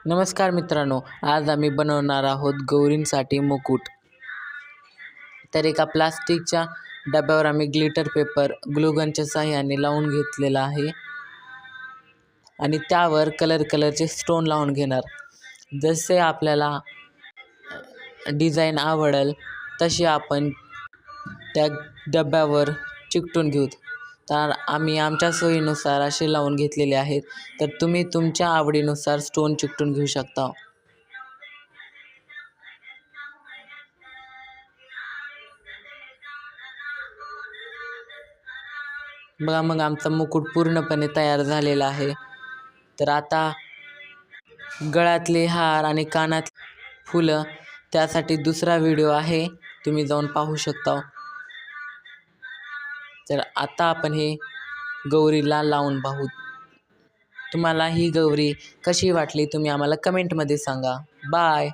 नमस्कार मित्रांनो, आज आम्ही बनवणार आहोत गौरींसाठी मुकुट. तर एका प्लास्टिकच्या डब्यावर आम्ही ग्लिटर पेपर ग्लूगनच्या साहाय्याने लावून घेतलेला आहे आणि त्यावर कलरचे स्टोन लावून घेणार. जसे आपल्याला डिझाईन आवडेल तशी आपण त्या डब्यावर चिकटून घेऊ. तर आम्ही आमच्या सोयीनुसार असे लावून घेतलेले आहेत. तर तुम्ही तुमच्या आवडीनुसार स्टोन चिकटून घेऊ शकता. बघा, मग आमचा मुकुट पूर्णपणे तयार झालेला आहे. तर आता गळ्यातले हार आणि कानात फुलं त्यासाठी दुसरा व्हिडिओ आहे, तुम्ही जाऊन पाहू शकता. तर आता आपण हे गौरीला लावून पाहू. तुम्हाला ही गौरी कशी वाटली तुम्ही आम्हाला कमेंटमध्ये सांगा. बाय.